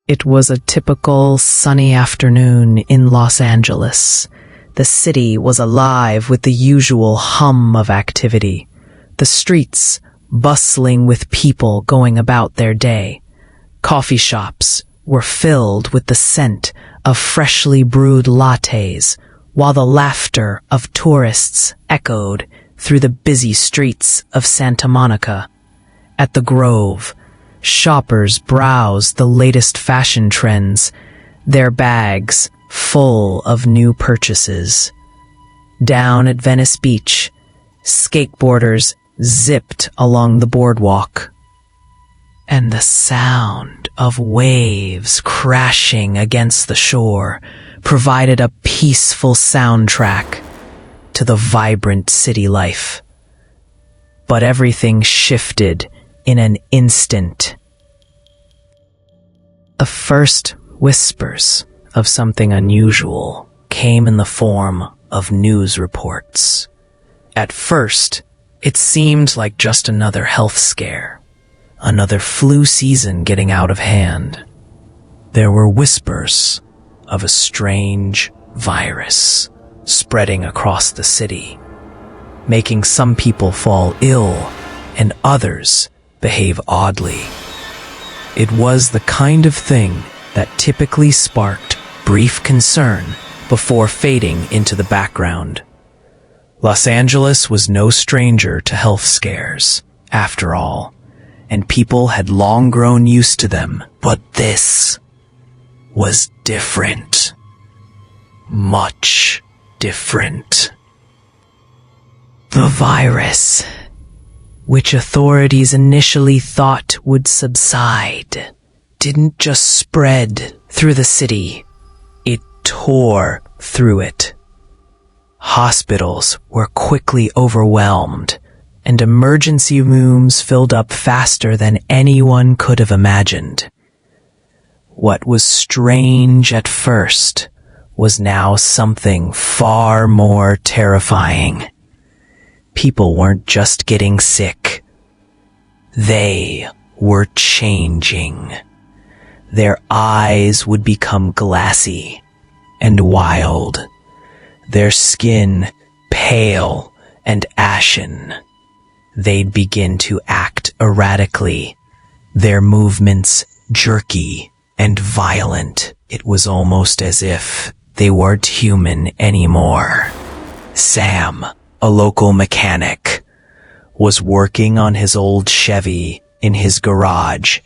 It was a typical sunny afternoon in Los Angeles. The city was alive with the usual hum of activity. The streets bustling with people going about their day. Coffee shops were filled with the scent of freshly brewed lattes, while the laughter of tourists echoed through the busy streets of Santa Monica. At the Grove, shoppers browsed the latest fashion trends, their bags full of new purchases. Down at Venice Beach, skateboarders zipped along the boardwalk, and the sound of waves crashing against the shore provided a peaceful soundtrack to the vibrant city life. But everything shifted in an instant. The first whispers of something unusual came in the form of news reports. At first, it seemed like just another health scare, another flu season getting out of hand. There were whispers of a strange virus spreading across the city, making some people fall ill and others behave oddly. It was the kind of thing that typically sparked brief concern before fading into the background. Los Angeles was no stranger to health scares, after all, and people had long grown used to them. But this was different. Much different. The virus, which authorities initially thought would subside, didn't just spread through the city. It tore through it. Hospitals were quickly overwhelmed, and emergency rooms filled up faster than anyone could have imagined. What was strange at first was now something far more terrifying. People weren't just getting sick. They were changing. Their eyes would become glassy and wild, their skin pale and ashen. They'd begin to act erratically, their movements jerky and violent. It was almost as if they weren't human anymore. Sam, a local mechanic, was working on his old Chevy in his garage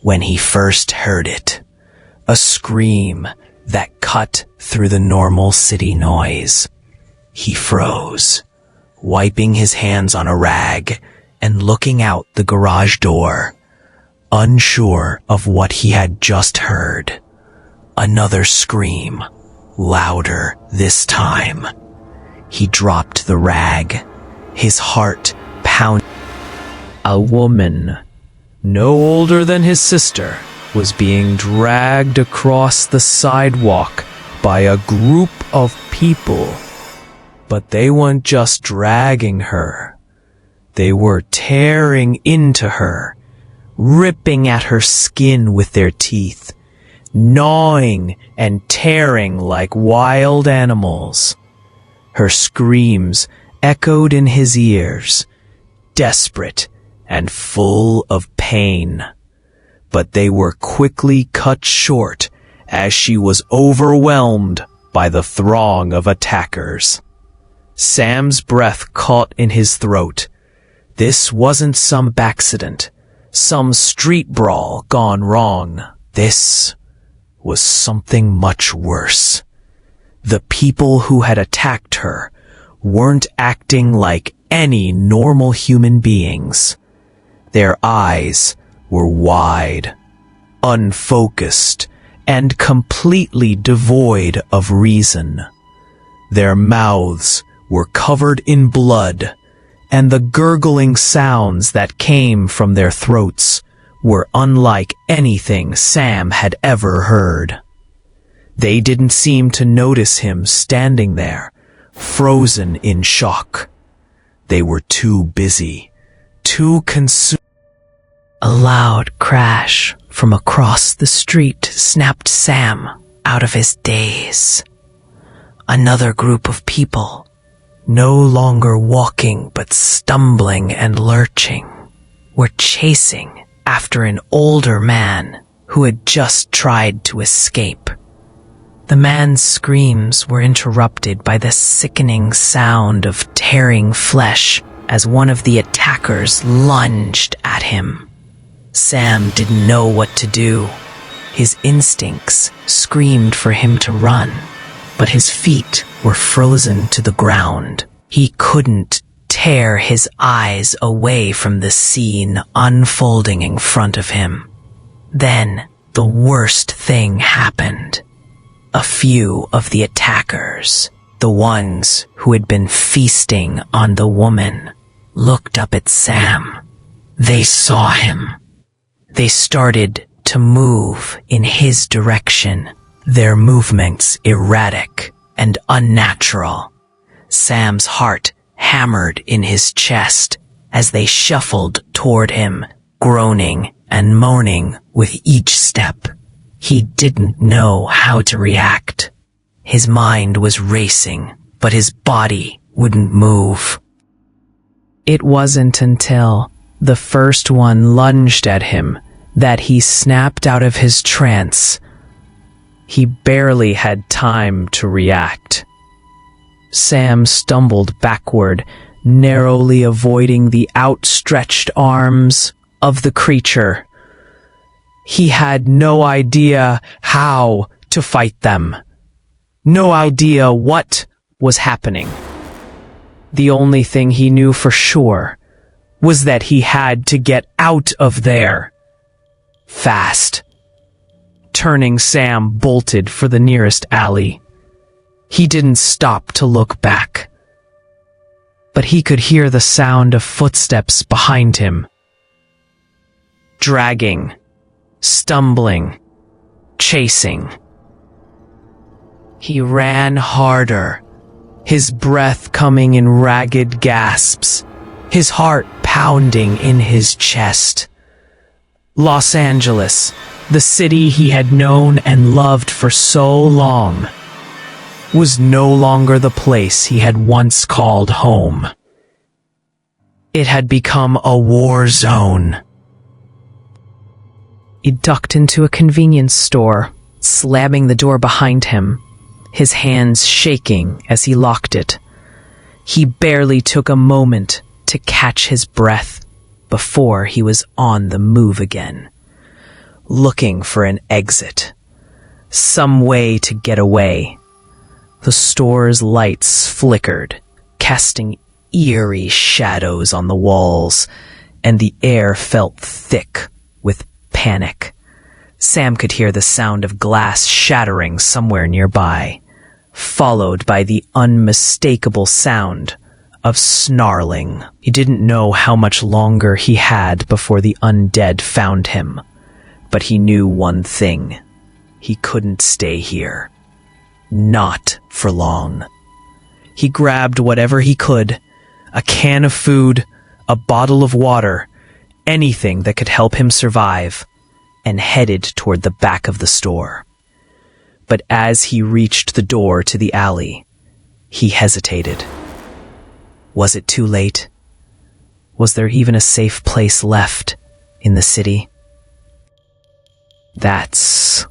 when he first heard it. A scream that cut through the normal city noise. He froze, wiping his hands on a rag and looking out the garage door, unsure of what he had just heard. Another scream, louder this time. He dropped the rag, his heart pounding. A woman, no older than his sister, was being dragged across the sidewalk by a group of people. But they weren't just dragging her. They were tearing into her, ripping at her skin with their teeth, gnawing and tearing like wild animals. Her screams echoed in his ears, desperate and full of pain. But they were quickly cut short as she was overwhelmed by the throng of attackers. Sam's breath caught in his throat. This wasn't some accident, some street brawl gone wrong. This was something much worse. The people who had attacked her weren't acting like any normal human beings. Their eyes were wide, unfocused, and completely devoid of reason. Their mouths were covered in blood, and the gurgling sounds that came from their throats were unlike anything Sam had ever heard. They didn't seem to notice him standing there, frozen in shock. They were too busy, too consumed. A loud crash from across the street snapped Sam out of his daze. Another group of people, no longer walking but stumbling and lurching, were chasing after an older man who had just tried to escape. The man's screams were interrupted by the sickening sound of tearing flesh as one of the attackers lunged at him. Sam didn't know what to do. His instincts screamed for him to run, but his feet were frozen to the ground. He couldn't tear his eyes away from the scene unfolding in front of him. Then, the worst thing happened. A few of the attackers, the ones who had been feasting on the woman, looked up at Sam. They saw him. They started to move in his direction, their movements erratic and unnatural. Sam's heart hammered in his chest as they shuffled toward him, groaning and moaning with each step. He didn't know how to react. His mind was racing, but his body wouldn't move. It wasn't until the first one lunged at him that he snapped out of his trance. He barely had time to react. Sam stumbled backward, narrowly avoiding the outstretched arms of the creature. He had no idea how to fight them. No idea what was happening. The only thing he knew for sure was that he had to get out of there. Fast. Turning, Sam bolted for the nearest alley. He didn't stop to look back. But he could hear the sound of footsteps behind him. Dragging, stumbling, chasing. He ran harder, his breath coming in ragged gasps, his heart pounding in his chest. Los Angeles, the city he had known and loved for so long, was no longer the place he had once called home. It had become a war zone. He ducked into a convenience store, slamming the door behind him, his hands shaking as he locked it. He barely took a moment to catch his breath before he was on the move again, looking for an exit, some way to get away. The store's lights flickered, casting eerie shadows on the walls, and the air felt thick with panic. Sam could hear the sound of glass shattering somewhere nearby, followed by the unmistakable sound of snarling. He didn't know how much longer he had before the undead found him, but he knew one thing. He couldn't stay here. Not for long. He grabbed whatever he could, a can of food, a bottle of water, anything that could help him survive, and headed toward the back of the store. But as he reached the door to the alley, he hesitated. Was it too late? Was there even a safe place left in the city? That's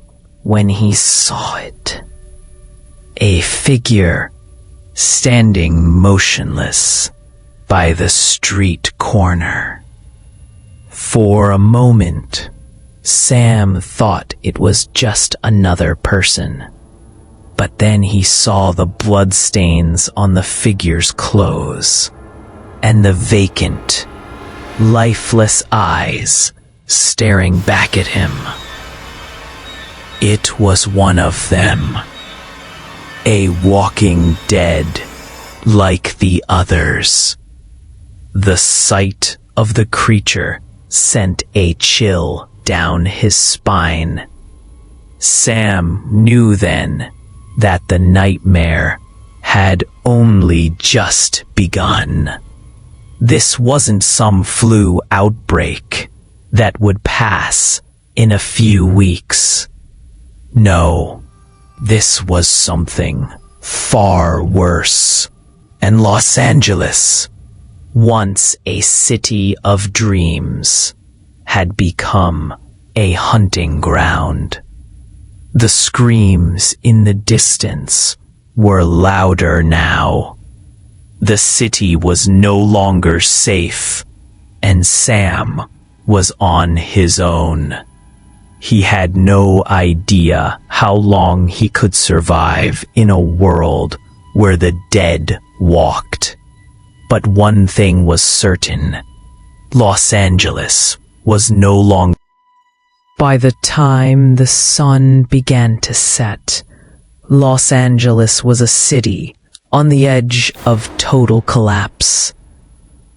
when he saw it. A figure standing motionless by the street corner. For a moment, Sam thought it was just another person. But then he saw the bloodstains on the figure's clothes, and the vacant, lifeless eyes staring back at him. It was one of them. A walking dead, like the others. The sight of the creature sent a chill down his spine. Sam knew then that the nightmare had only just begun. This wasn't some flu outbreak that would pass in a few weeks. No, this was something far worse. And Los Angeles, once a city of dreams, had become a hunting ground. The screams in the distance were louder now. The city was no longer safe, and Sam was on his own. He had no idea how long he could survive in a world where the dead walked. But one thing was certain: Los Angeles was no longer. By the time the sun began to set, Los Angeles was a city on the edge of total collapse.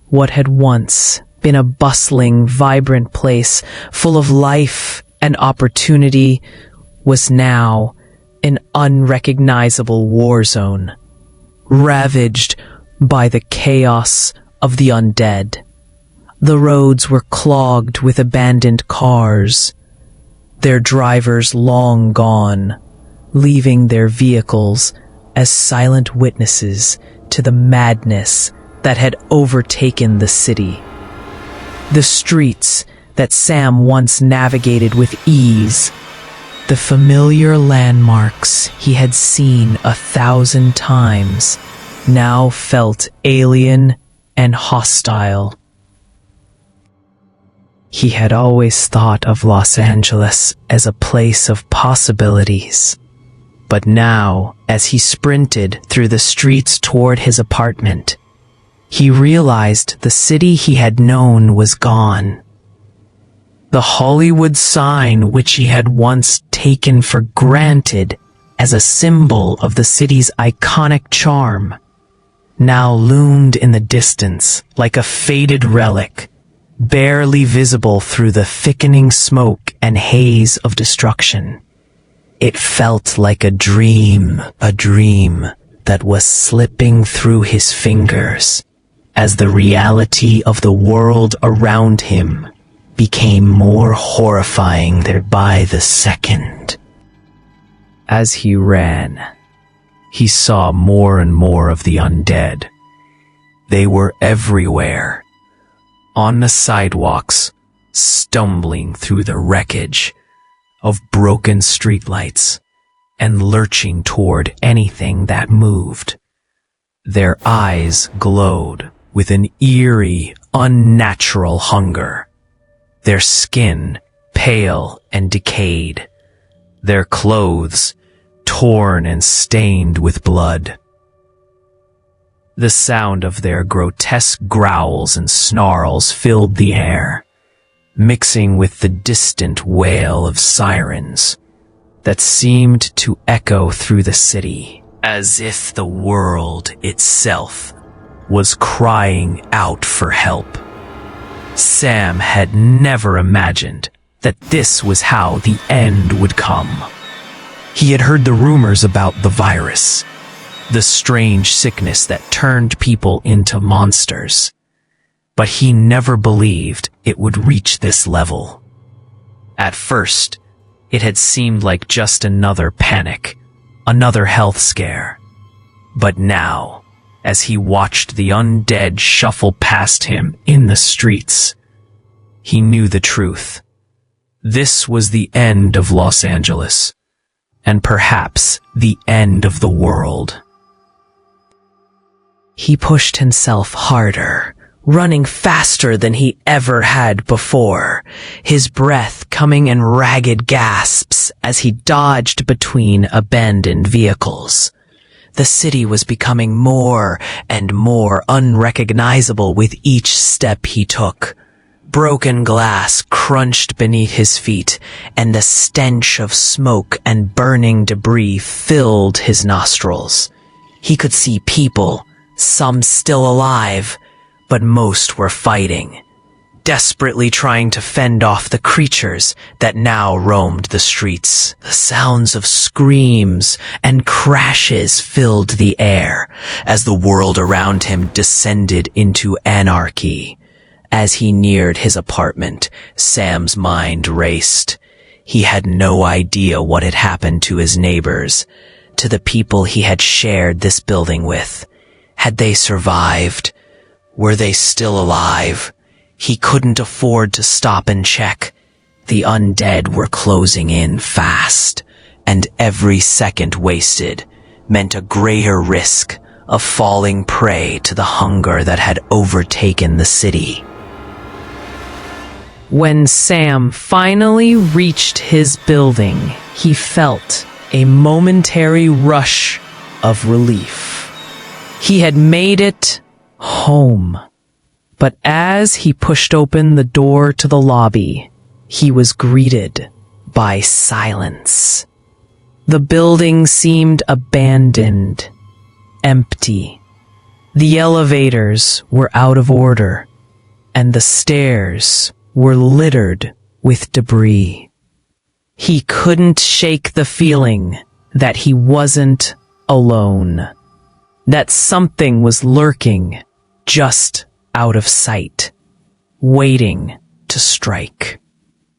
What had once been a bustling, vibrant place full of life and opportunity was now an unrecognizable war zone, ravaged by the chaos of the undead. The roads were clogged with abandoned cars, their drivers long gone, leaving their vehicles as silent witnesses to the madness that had overtaken the city. The streets that Sam once navigated with ease, the familiar landmarks he had seen 1,000 times, now felt alien and hostile. He had always thought of Los Angeles as a place of possibilities. But now, as he sprinted through the streets toward his apartment, he realized the city he had known was gone. The Hollywood sign, which he had once taken for granted as a symbol of the city's iconic charm, now loomed in the distance like a faded relic, barely visible through the thickening smoke and haze of destruction. It felt like a dream that was slipping through his fingers as the reality of the world around him became more horrifying there by the second. As he ran, he saw more and more of the undead. They were everywhere, on the sidewalks, stumbling through the wreckage of broken streetlights and lurching toward anything that moved. Their eyes glowed with an eerie, unnatural hunger. Their skin pale and decayed, their clothes torn and stained with blood. The sound of their grotesque growls and snarls filled the air, mixing with the distant wail of sirens that seemed to echo through the city, as if the world itself was crying out for help. Sam had never imagined that this was how the end would come. He had heard the rumors about the virus, the strange sickness that turned people into monsters, but he never believed it would reach this level. At first, it had seemed like just another panic, another health scare. But now, as he watched the undead shuffle past him in the streets, he knew the truth. This was the end of Los Angeles, and perhaps the end of the world. He pushed himself harder, running faster than he ever had before, his breath coming in ragged gasps as he dodged between abandoned vehicles. The city was becoming more and more unrecognizable with each step he took. Broken glass crunched beneath his feet, and the stench of smoke and burning debris filled his nostrils. He could see people, some still alive, but most were fighting, desperately trying to fend off the creatures that now roamed the streets. The sounds of screams and crashes filled the air as the world around him descended into anarchy. As he neared his apartment, Sam's mind raced. He had no idea what had happened to his neighbors, to the people he had shared this building with. Had they survived? Were they still alive? He couldn't afford to stop and check. The undead were closing in fast, and every second wasted meant a greater risk of falling prey to the hunger that had overtaken the city. When Sam finally reached his building, he felt a momentary rush of relief. He had made it home. But as he pushed open the door to the lobby, he was greeted by silence. The building seemed abandoned, empty. The elevators were out of order, and the stairs were littered with debris. He couldn't shake the feeling that he wasn't alone, that something was lurking just out of sight, waiting to strike.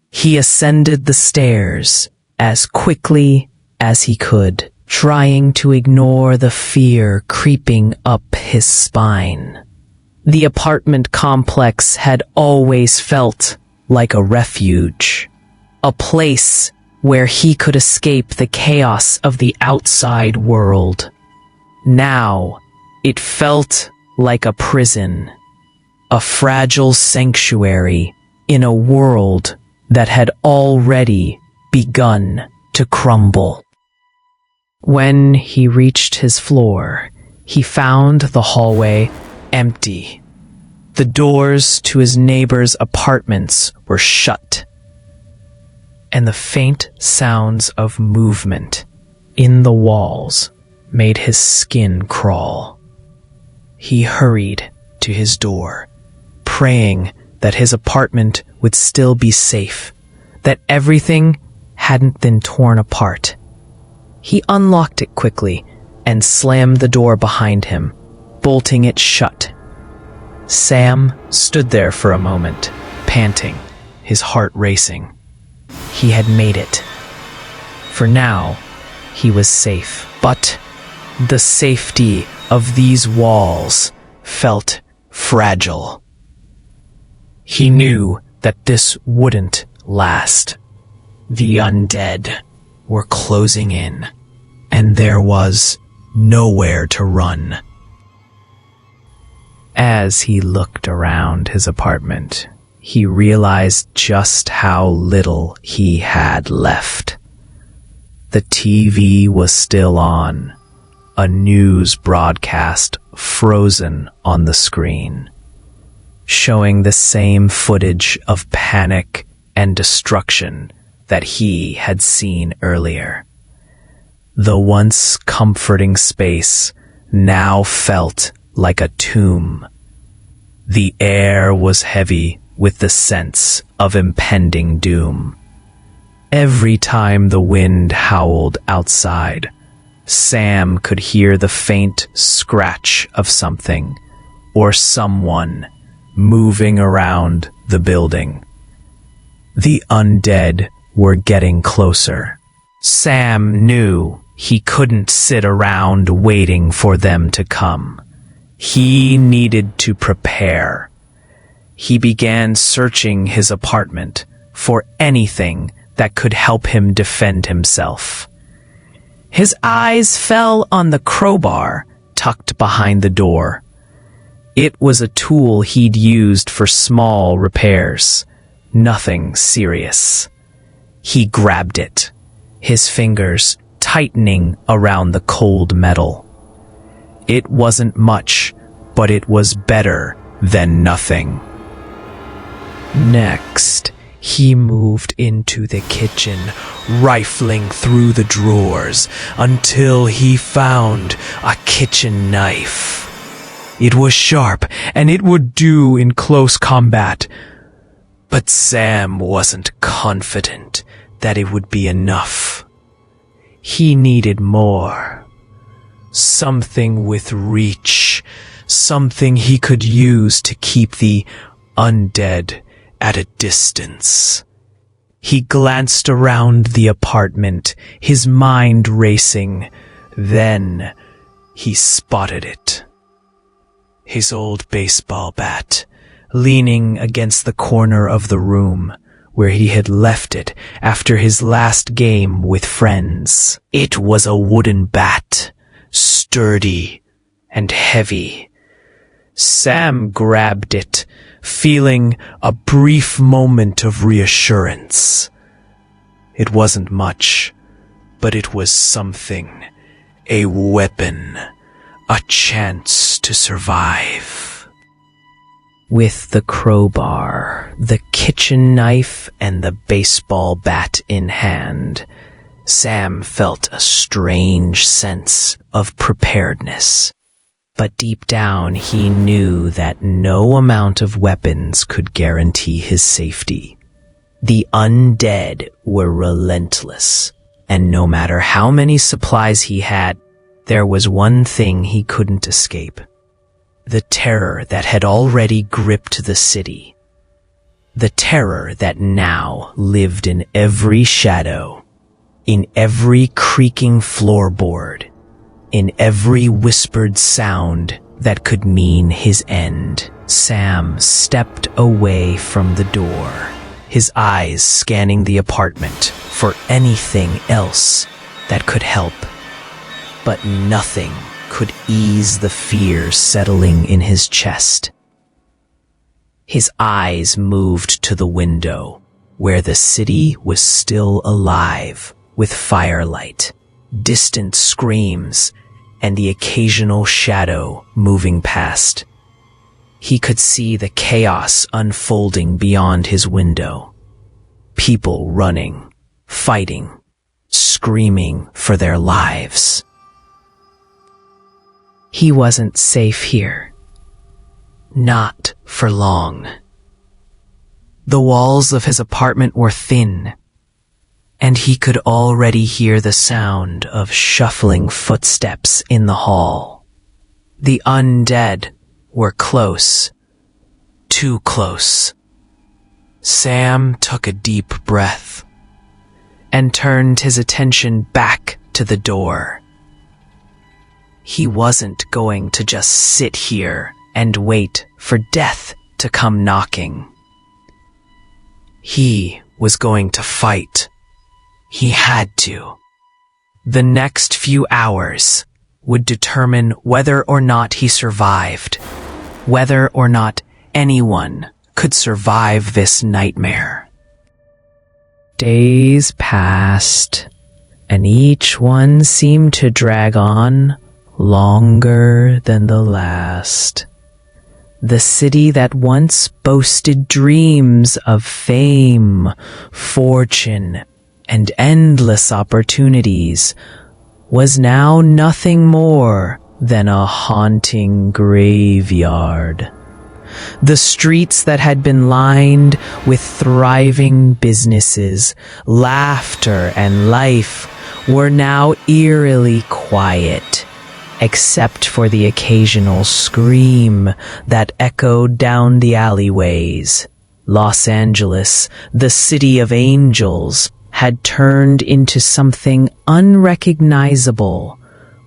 He ascended the stairs as quickly as he could, trying to ignore the fear creeping up his spine. The apartment complex had always felt like a refuge, a place where he could escape the chaos of the outside world. Now, it felt like a prison, a fragile sanctuary in a world that had already begun to crumble. When he reached his floor, he found the hallway empty. The doors to his neighbors' apartments were shut, and the faint sounds of movement in the walls made his skin crawl. He hurried to his door, praying that his apartment would still be safe, that everything hadn't been torn apart. He unlocked it quickly and slammed the door behind him, bolting it shut. Sam stood there for a moment, panting, his heart racing. He had made it. For now, he was safe, but the safety of these walls felt fragile. He knew that this wouldn't last. The undead were closing in, and there was nowhere to run. As he looked around his apartment, he realized just how little he had left. The TV was still on, a news broadcast frozen on the screen, showing the same footage of panic and destruction that he had seen earlier. The once comforting space now felt like a tomb. The air was heavy with the sense of impending doom. Every time the wind howled outside, Sam could hear the faint scratch of something or someone moving around the building. The undead were getting closer. Sam knew he couldn't sit around waiting for them to come. He needed to prepare. He began searching his apartment for anything that could help him defend himself. His eyes fell on the crowbar tucked behind the door. It was a tool he'd used for small repairs, nothing serious. He grabbed it, his fingers tightening around the cold metal. It wasn't much, but it was better than nothing. Next, he moved into the kitchen, rifling through the drawers until he found a kitchen knife. It was sharp, and it would do in close combat. But Sam wasn't confident that it would be enough. He needed more. Something with reach, something he could use to keep the undead at a distance. He glanced around the apartment, his mind racing. Then he spotted it. His old baseball bat, leaning against the corner of the room where he had left it after his last game with friends. It was a wooden bat, sturdy and heavy. Sam grabbed it, feeling a brief moment of reassurance. It wasn't much, but it was something. A weapon. A chance to survive. With the crowbar, the kitchen knife, and the baseball bat in hand, Sam felt a strange sense of preparedness. But deep down, he knew that no amount of weapons could guarantee his safety. The undead were relentless, and no matter how many supplies he had, there was one thing he couldn't escape. The terror that had already gripped the city. The terror that now lived in every shadow, in every creaking floorboard, in every whispered sound that could mean his end. Sam stepped away from the door, his eyes scanning the apartment for anything else that could help. But nothing could ease the fear settling in his chest. His eyes moved to the window, where the city was still alive, with firelight, distant screams, and the occasional shadow moving past. He could see the chaos unfolding beyond his window. People running, fighting, screaming for their lives. He wasn't safe here. Not for long. The walls of his apartment were thin, and he could already hear the sound of shuffling footsteps in the hall. The undead were close. Too close. Sam took a deep breath and turned his attention back to the door. He wasn't going to just sit here and wait for death to come knocking. He was going to fight. He had to. The next few hours would determine whether or not he survived, whether or not anyone could survive this nightmare. Days passed, and each one seemed to drag on longer than the last. The city that once boasted dreams of fame, fortune, and endless opportunities was now nothing more than a haunting graveyard. The streets that had been lined with thriving businesses, laughter, and life were now eerily quiet, except for the occasional scream that echoed down the alleyways. Los Angeles, the city of angels, had turned into something unrecognizable.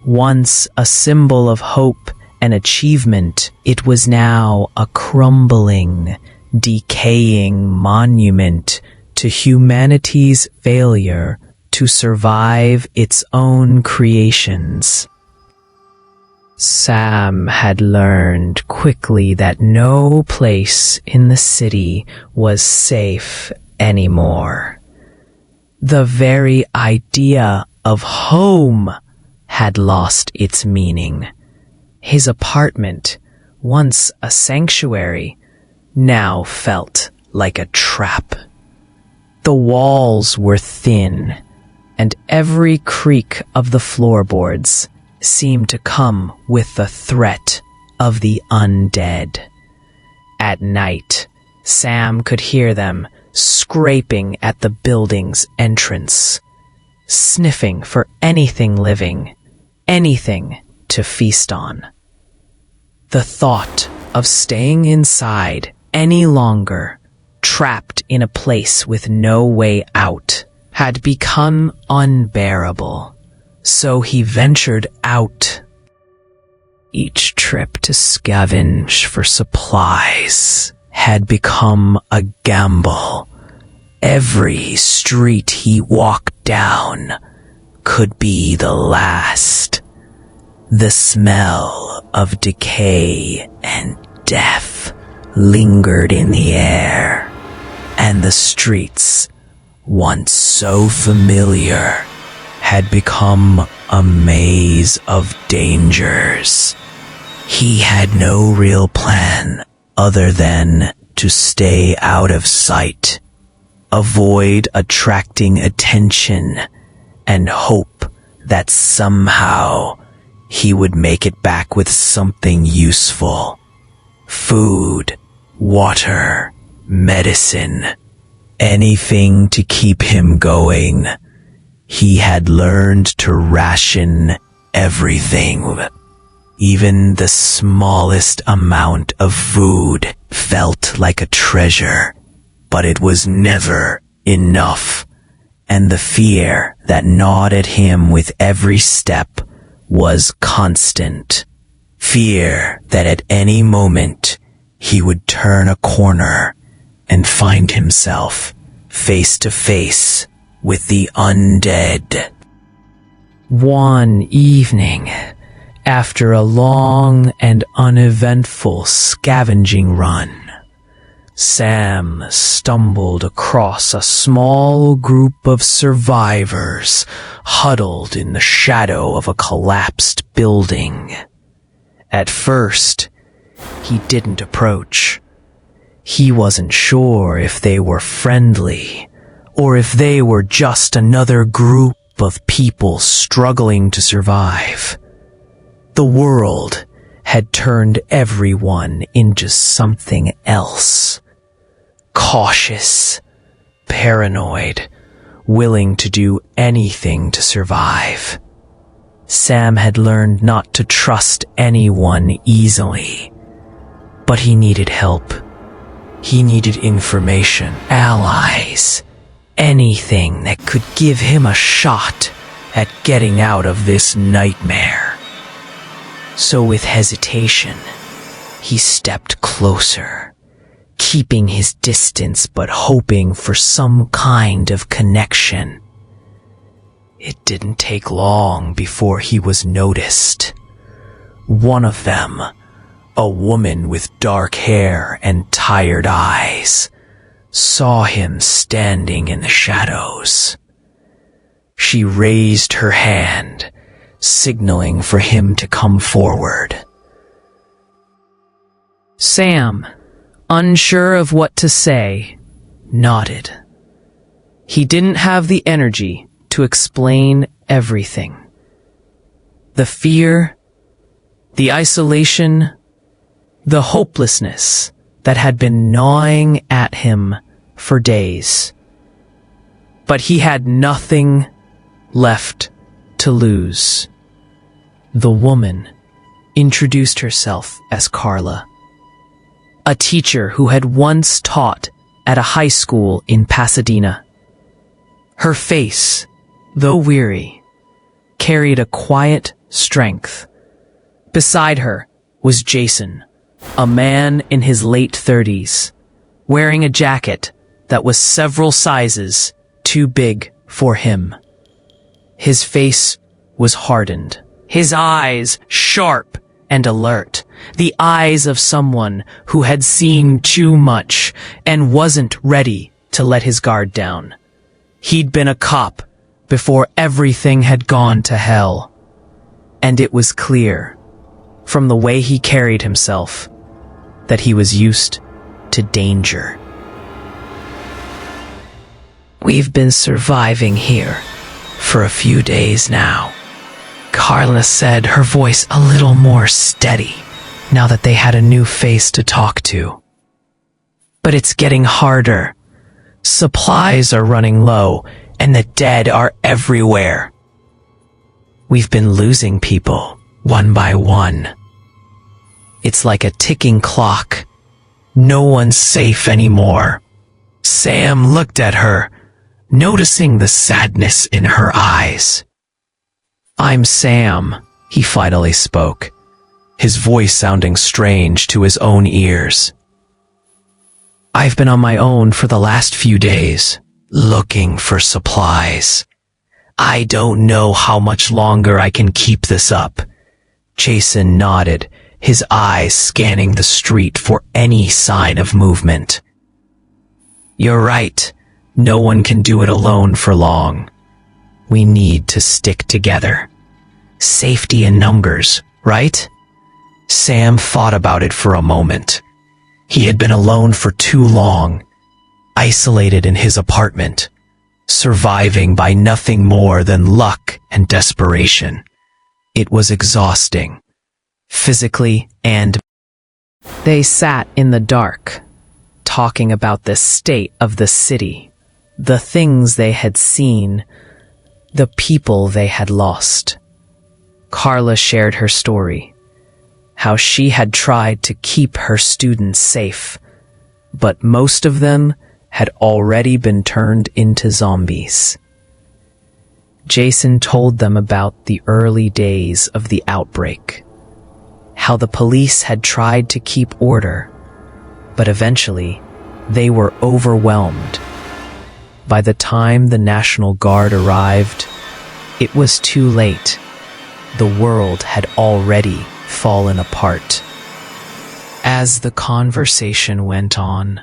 Once a symbol of hope and achievement, it was now a crumbling, decaying monument to humanity's failure to survive its own creations. Sam had learned quickly that no place in the city was safe anymore. The very idea of home had lost its meaning. His apartment, once a sanctuary, now felt like a trap. The walls were thin, and every creak of the floorboards seemed to come with the threat of the undead. At night, Sam could hear them scraping at the building's entrance, sniffing for anything living, anything to feast on. The thought of staying inside any longer trapped in a place with no way out, had become unbearable. So he ventured out. Each trip to scavenge for supplies had become a gamble. Every street he walked down could be the last. The smell of decay and death lingered in the air, and the streets, once so familiar, had become a maze of dangers. He had no real plan other than to stay out of sight, avoid attracting attention, and hope that somehow he would make it back with something useful. Food, water, medicine, anything to keep him going. He had learned to ration everything. Even the smallest amount of food felt like a treasure, but it was never enough, and the fear that gnawed at him with every step was constant. Fear that at any moment he would turn a corner and find himself face to face with the undead. One evening, after a long and uneventful scavenging run, Sam stumbled across a small group of survivors huddled in the shadow of a collapsed building. At first, he didn't approach. He wasn't sure if they were friendly, or if they were just another group of people struggling to survive. The world had turned everyone into something else. Cautious, paranoid, willing to do anything to survive. Sam had learned not to trust anyone easily, but he needed help. He needed information, allies, anything that could give him a shot at getting out of this nightmare. So with hesitation, he stepped closer, keeping his distance but hoping for some kind of connection. It didn't take long before he was noticed. One of them, a woman with dark hair and tired eyes, saw him standing in the shadows. She raised her hand, signaling for him to come forward. Sam, unsure of what to say, nodded. He didn't have the energy to explain everything. The fear, the isolation, the hopelessness that had been gnawing at him for days. But he had nothing left to lose. The woman introduced herself as Carla, a teacher who had once taught at a high school in Pasadena. Her face, though weary, carried a quiet strength. Beside her was Jason, a man in his late 30s, wearing a jacket that was several sizes too big for him. His face was hardened, his eyes sharp and alert, the eyes of someone who had seen too much and wasn't ready to let his guard down. He'd been a cop before everything had gone to hell, and it was clear, from the way he carried himself, that he was used to danger. We've been surviving here for a few days now, Carla said, her voice a little more steady now that they had a new face to talk to. But it's getting harder. Supplies are running low, and the dead are everywhere. We've been losing people, one by one. It's like a ticking clock. No one's safe anymore. Sam looked at her, noticing the sadness in her eyes. "I'm Sam," he finally spoke, his voice sounding strange to his own ears. "I've been on my own for the last few days, looking for supplies. I don't know how much longer I can keep this up." Jason nodded, his eyes scanning the street for any sign of movement. "You're right. No one can do it alone for long. We need to stick together. Safety in numbers, right?" Sam thought about it for a moment. He had been alone for too long, isolated in his apartment, surviving by nothing more than luck and desperation. It was exhausting, physically and... They sat in the dark, talking about the state of the city, the things they had seen, the people they had lost. Carla shared her story, how she had tried to keep her students safe, but most of them had already been turned into zombies. Jason told them about the early days of the outbreak, how the police had tried to keep order, but eventually they were overwhelmed. By the time the National Guard arrived, it was too late. The world had already fallen apart. As the conversation went on,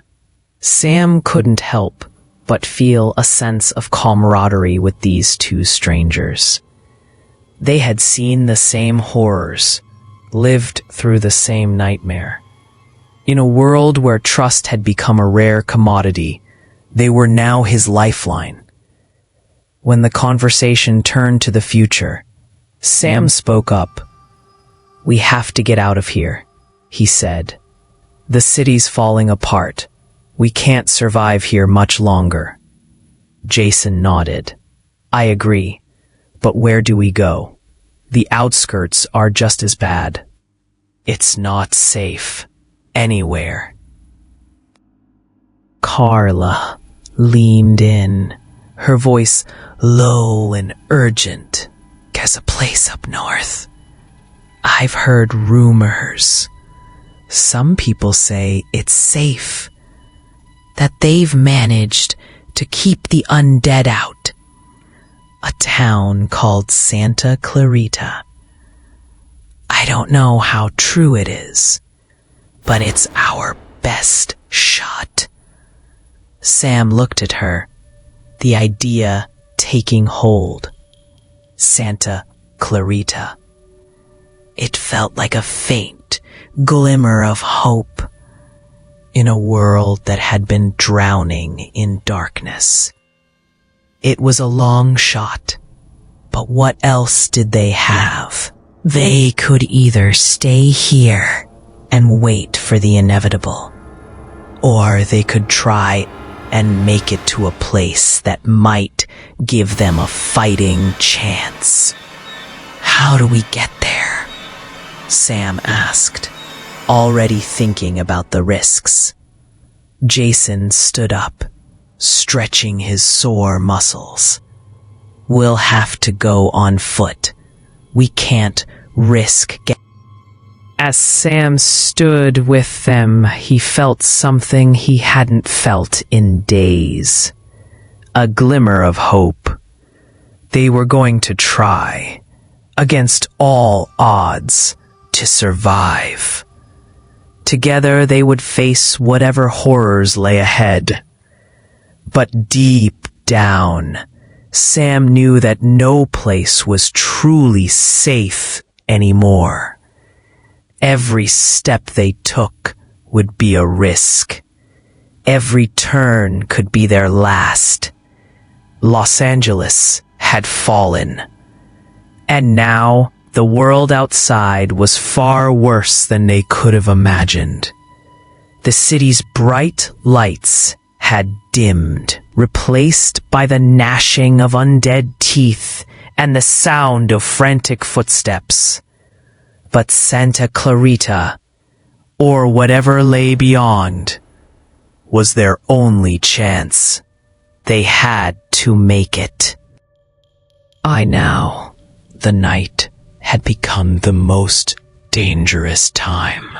Sam couldn't help but feel a sense of camaraderie with these two strangers. They had seen the same horrors, lived through the same nightmare. In a world where trust had become a rare commodity, they were now his lifeline. When the conversation turned to the future, Sam spoke up. "We have to get out of here," he said. "The city's falling apart. We can't survive here much longer." Jason nodded. "I agree. But where do we go? The outskirts are just as bad. It's not safe anywhere." Carla leaned in, her voice low and urgent. "There's a place up north. I've heard rumors. Some people say it's safe, that they've managed to keep the undead out. A town called Santa Clarita. I don't know how true it is, but it's our best shot." Sam looked at her, the idea taking hold. Santa Clarita. It felt like a faint glimmer of hope in a world that had been drowning in darkness. It was a long shot, but what else did they have? They could either stay here and wait for the inevitable, or they could try and make it to a place that might give them a fighting chance. "How do we get there?" Sam asked, already thinking about the risks. Jason stood up, stretching his sore muscles. "We'll have to go on foot. We can't risk getting..." As Sam stood with them, he felt something he hadn't felt in days. A glimmer of hope. They were going to try, against all odds, to survive. Together they would face whatever horrors lay ahead. But deep down, Sam knew that no place was truly safe anymore. Every step they took would be a risk. Every turn could be their last. Los Angeles had fallen. And now the world outside was far worse than they could have imagined. The city's bright lights had dimmed, replaced by the gnashing of undead teeth and the sound of frantic footsteps. But Santa Clarita, or whatever lay beyond, was their only chance. They had to make it. Now, the night had become the most dangerous time.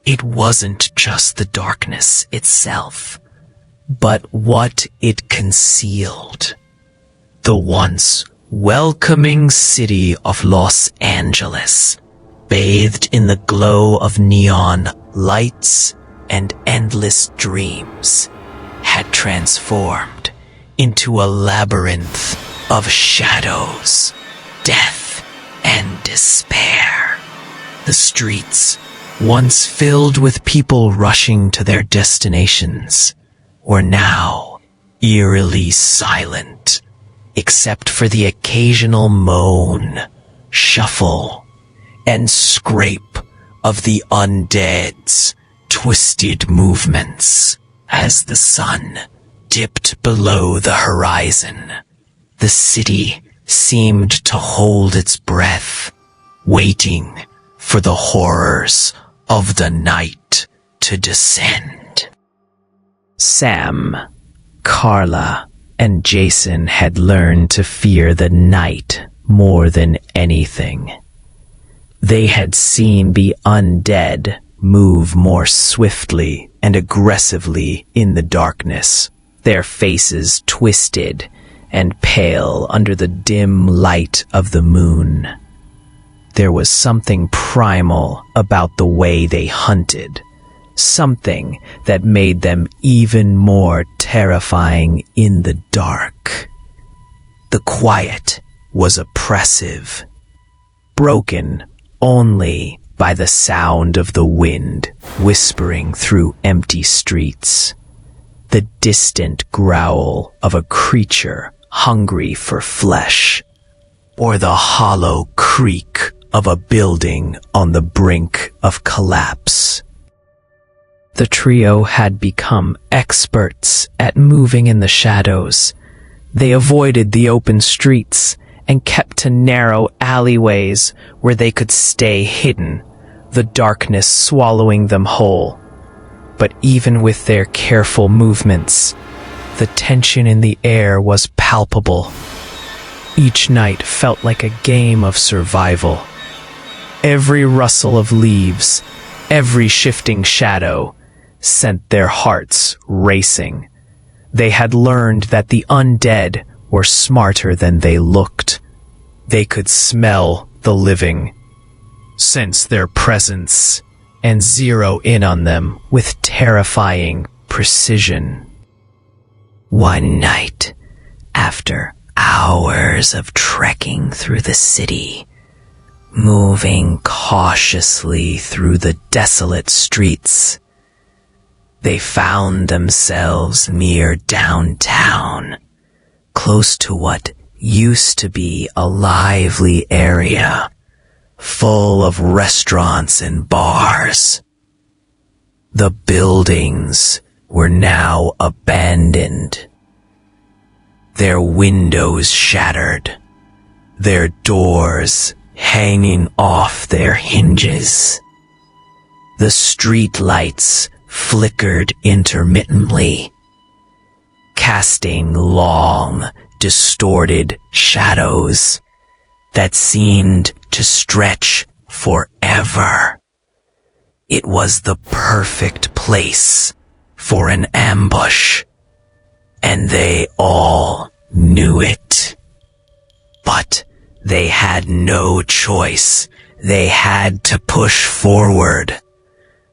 It wasn't just the darkness itself, but what it concealed. The once welcoming city of Los Angeles, bathed in the glow of neon lights and endless dreams, had transformed into a labyrinth of shadows, death, and despair. The streets, once filled with people rushing to their destinations, were now eerily silent, except for the occasional moan, shuffle, and scrape of the undead's twisted movements. As the sun dipped below the horizon, the city seemed to hold its breath, waiting for the horrors of the night to descend. Sam, Carla, and Jason had learned to fear the night more than anything. They had seen the undead move more swiftly and aggressively in the darkness, their faces twisted and pale under the dim light of the moon. There was something primal about the way they hunted, something that made them even more terrifying in the dark. The quiet was oppressive, broken only by the sound of the wind whispering through empty streets, the distant growl of a creature hungry for flesh, or the hollow creak of a building on the brink of collapse. The trio had become experts at moving in the shadows. They avoided the open streets and kept to narrow alleyways where they could stay hidden, the darkness swallowing them whole. But even with their careful movements, the tension in the air was palpable. Each night felt like a game of survival. Every rustle of leaves, every shifting shadow, sent their hearts racing. They had learned that the undead were smarter than they looked. They could smell the living, sense their presence, and zero in on them with terrifying precision. One night, after hours of trekking through the city, moving cautiously through the desolate streets, they found themselves near downtown, close to what used to be a lively area, full of restaurants and bars. The buildings were now abandoned, their windows shattered, their doors hanging off their hinges. The street lights flickered intermittently, casting long, distorted shadows that seemed to stretch forever. It was the perfect place for an ambush, and they all knew it. But they had no choice. They had to push forward.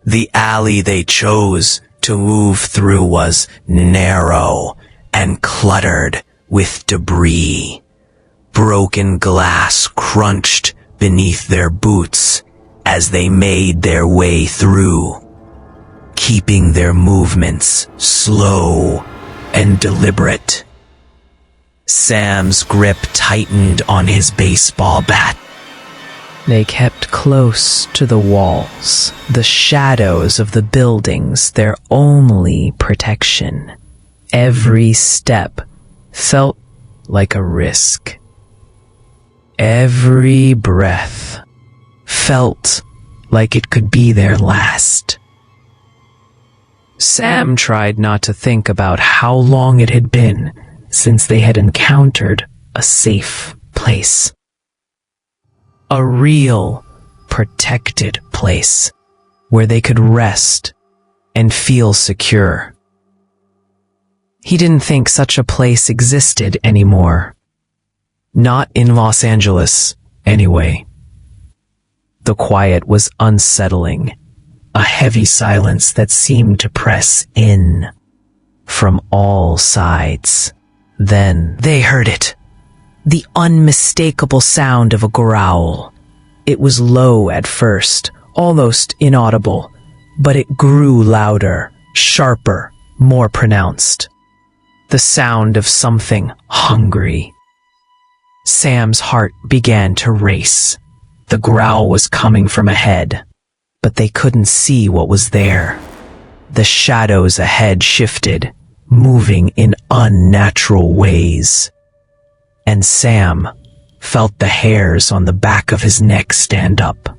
The alley they chose to move through was narrow and cluttered with debris. Broken glass crunched beneath their boots as they made their way through, keeping their movements slow and deliberate. Sam's grip tightened on his baseball bat. They kept close to the walls, the shadows of the buildings their only protection. Every step felt like a risk. Every breath felt like it could be their last. Sam tried not to think about how long it had been since they had encountered a safe place. A real, protected place where they could rest and feel secure. He didn't think such a place existed anymore. Not in Los Angeles, anyway. The quiet was unsettling, a heavy silence that seemed to press in from all sides. Then they heard it, the unmistakable sound of a growl. It was low at first, almost inaudible, but it grew louder, sharper, more pronounced. The sound of something hungry. Sam's heart began to race. The growl was coming from ahead, but they couldn't see what was there. The shadows ahead shifted, moving in unnatural ways. And Sam felt the hairs on the back of his neck stand up.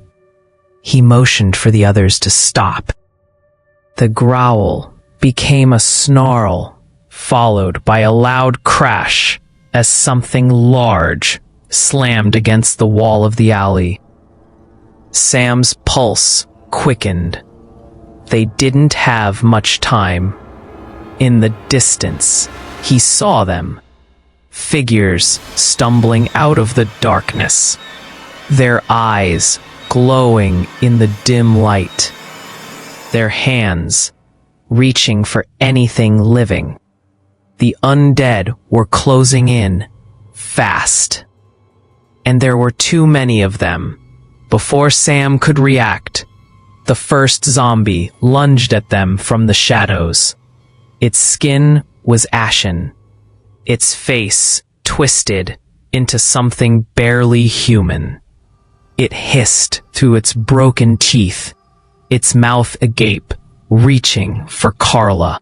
He motioned for the others to stop. The growl became a snarl, followed by a loud crash as something large slammed against the wall of the alley. Sam's pulse quickened. They didn't have much time. In the distance, he saw them, figures stumbling out of the darkness, their eyes glowing in the dim light, their hands reaching for anything living. The undead were closing in, fast. And there were too many of them. Before Sam could react, the first zombie lunged at them from the shadows. Its skin was ashen, its face twisted into something barely human. It hissed through its broken teeth, its mouth agape, reaching for Carla.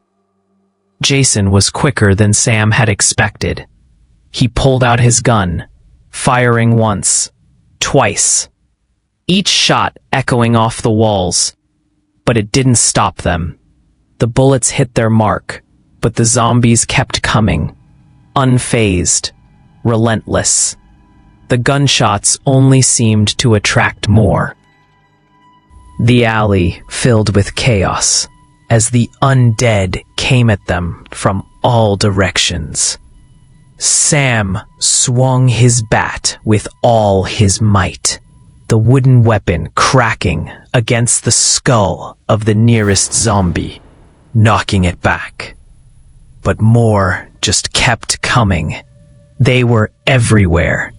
Jason was quicker than Sam had expected. He pulled out his gun, firing once, twice, each shot echoing off the walls, but it didn't stop them. The bullets hit their mark, but the zombies kept coming, unfazed, relentless. The gunshots only seemed to attract more. The alley filled with chaos as the undead came at them from all directions. Sam swung his bat with all his might, the wooden weapon cracking against the skull of the nearest zombie, knocking it back. But more just kept coming. They were everywhere,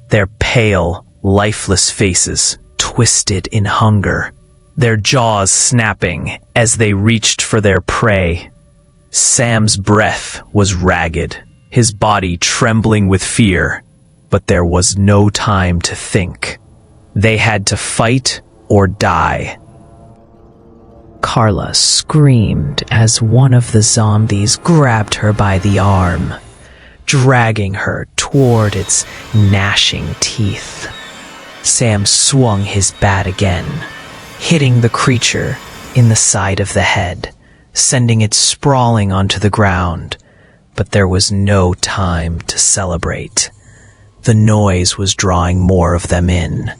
their pale, lifeless faces twisted in hunger, their jaws snapping as they reached for their prey. Sam's breath was ragged, his body trembling with fear, but there was no time to think. They had to fight or die. Carla screamed as one of the zombies grabbed her by the arm, dragging her toward its gnashing teeth. Sam swung his bat again, hitting the creature in the side of the head, sending it sprawling onto the ground. But there was no time to celebrate. The noise was drawing more of them in.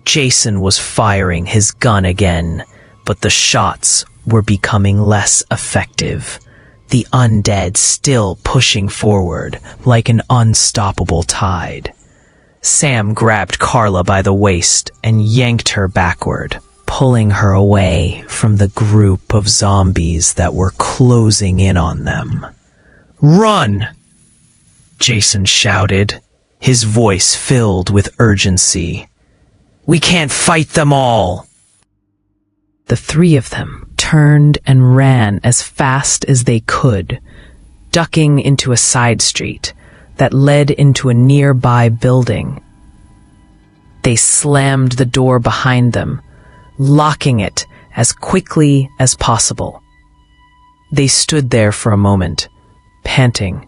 Jason was firing his gun again, but the shots were becoming less effective. The undead still pushing forward like an unstoppable tide. Sam grabbed Carla by the waist and yanked her backward, pulling her away from the group of zombies that were closing in on them. "Run!" Jason shouted, his voice filled with urgency. "We can't fight them all!" The three of them turned and ran as fast as they could, ducking into a side street that led into a nearby building. They slammed the door behind them, locking it as quickly as possible. They stood there for a moment, panting,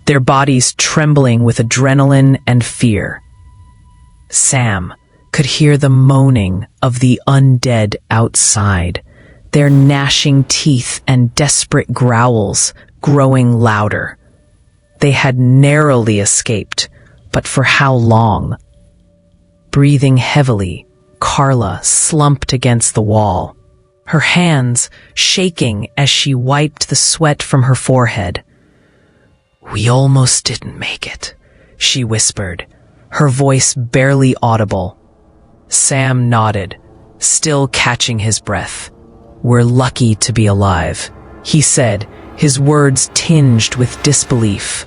their bodies trembling with adrenaline and fear. Sam could hear the moaning of the undead outside, their gnashing teeth and desperate growls growing louder. They had narrowly escaped, but for how long? Breathing heavily, Carla slumped against the wall, her hands shaking as she wiped the sweat from her forehead. "We almost didn't make it," she whispered, her voice barely audible. Sam nodded, still catching his breath. "We're lucky to be alive," he said, his words tinged with disbelief.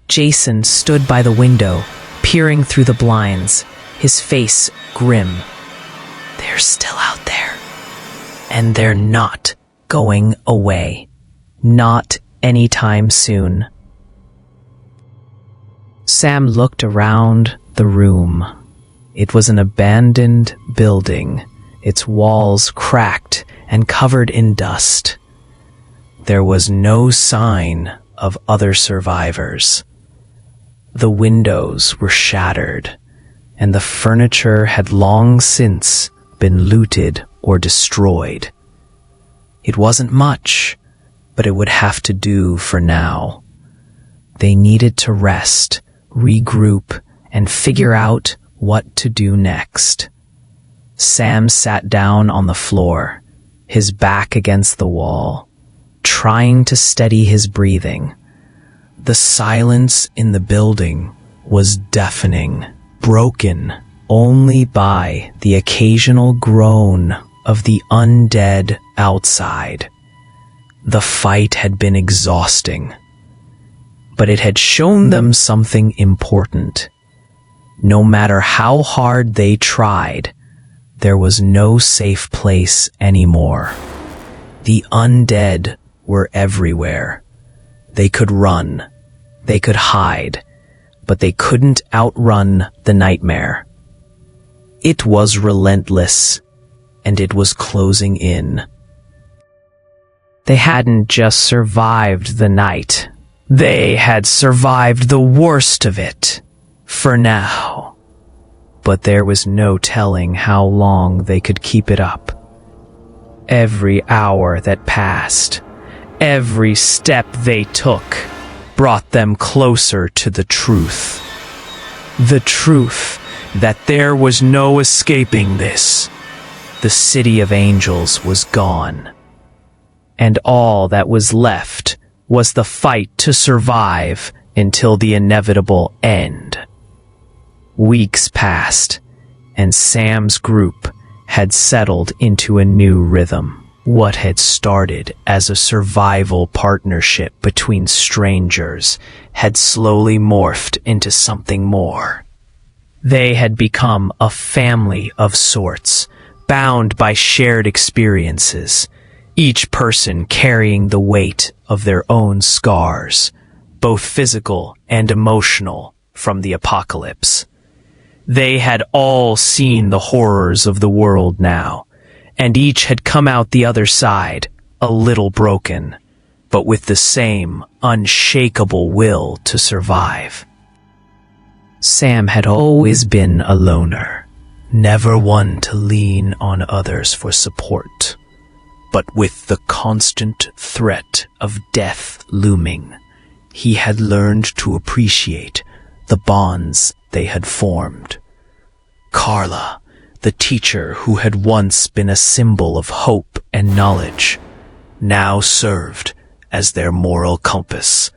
Jason stood by the window, peering through the blinds, his face grim. "They're still out there. And they're not going away. Not anytime soon." Sam looked around the room. It was an abandoned building, its walls cracked and covered in dust. There was no sign of other survivors. The windows were shattered, and the furniture had long since been looted or destroyed. It wasn't much, but it would have to do for now. They needed to rest, regroup, and figure out what to do next. Sam sat down on the floor, his back against the wall, trying to steady his breathing. The silence in the building was deafening, broken only by the occasional groan of the undead outside. The fight had been exhausting, but it had shown them something important. No matter how hard they tried, there was no safe place anymore. The undead were everywhere. They could run, they could hide, but they couldn't outrun the nightmare. It was relentless, and it was closing in. They hadn't just survived the night. They had survived the worst of it, for now. But there was no telling how long they could keep it up. Every hour that passed, every step they took, brought them closer to the truth. The truth that there was no escaping this. The city of angels was gone. And all that was left was the fight to survive until the inevitable end. Weeks passed, and Sam's group had settled into a new rhythm. What had started as a survival partnership between strangers had slowly morphed into something more. They had become a family of sorts, bound by shared experiences, each person carrying the weight of their own scars, both physical and emotional, from the apocalypse. They had all seen the horrors of the world now, and each had come out the other side, a little broken, but with the same unshakable will to survive. Sam had always been a loner, never one to lean on others for support. But with the constant threat of death looming, he had learned to appreciate the bonds they had formed. Carla, the teacher who had once been a symbol of hope and knowledge, now served as their moral compass,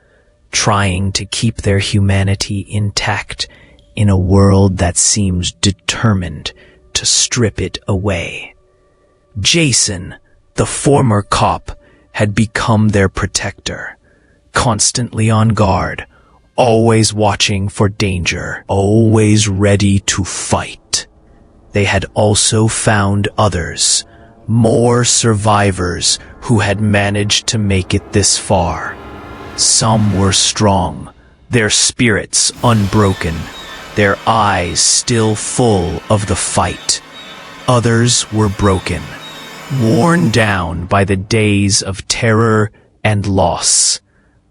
trying to keep their humanity intact in a world that seems determined to strip it away. Jason, the former cop, had become their protector, constantly on guard, always watching for danger, always ready to fight. They had also found others, more survivors who had managed to make it this far. Some were strong, their spirits unbroken, their eyes still full of the fight. Others were broken, worn down by the days of terror and loss.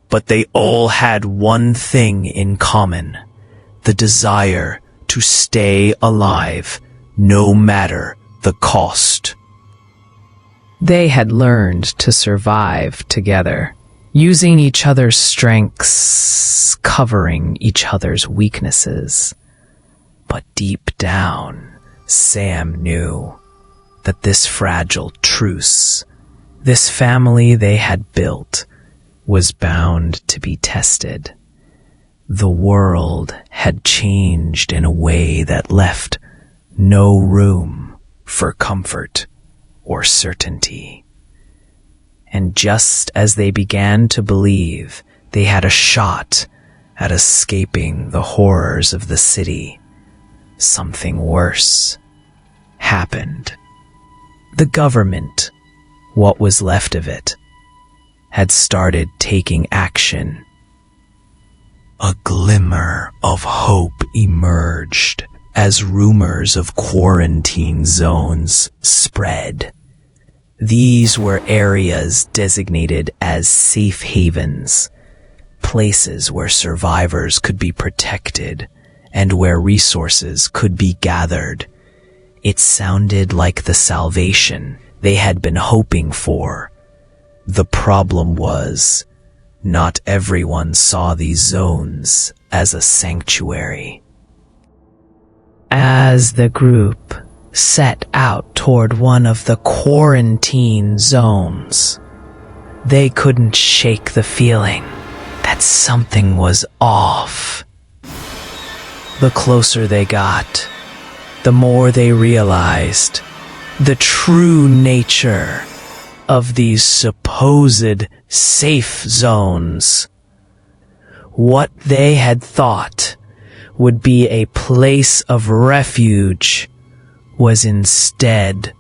But they all had one thing in common: the desire to stay alive, no matter the cost. They had learned to survive together, using each other's strengths, covering each other's weaknesses. But deep down, Sam knew that this fragile truce, this family they had built, was bound to be tested. The world had changed in a way that left no room for comfort or certainty. And just as they began to believe they had a shot at escaping the horrors of the city, something worse happened. The government, what was left of it, had started taking action. A glimmer of hope emerged as rumors of quarantine zones spread. These were areas designated as safe havens, places where survivors could be protected and where resources could be gathered. It sounded like the salvation they had been hoping for. The problem was, not everyone saw these zones as a sanctuary. As the group set out toward one of the quarantine zones, they couldn't shake the feeling that something was off. The closer they got, the more they realized the true nature of these supposed safe zones. What they had thought would be a place of refuge was instead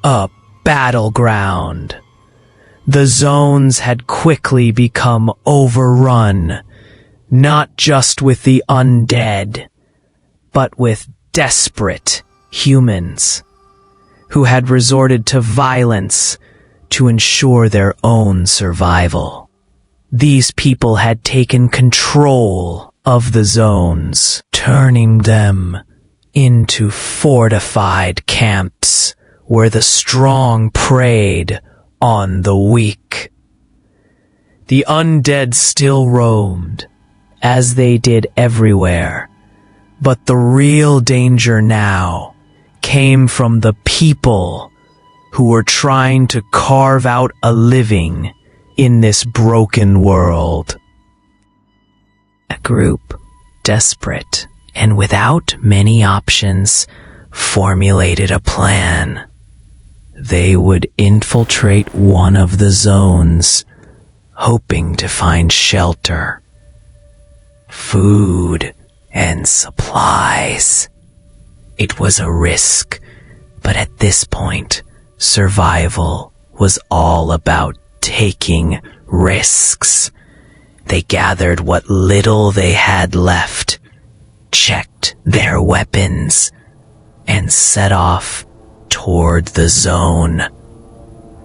a battleground. The zones had quickly become overrun, not just with the undead, but with desperate humans who had resorted to violence to ensure their own survival. These people had taken control of the zones, turning them into fortified camps where the strong preyed on the weak. The undead still roamed, as they did everywhere, but the real danger now came from the people who were trying to carve out a living in this broken world. A group, desperate and without many options, formulated a plan. They would infiltrate one of the zones, hoping to find shelter, food, and supplies. It was a risk, but at this point, survival was all about taking risks. They gathered what little they had left, checked their weapons, and set off toward the zone.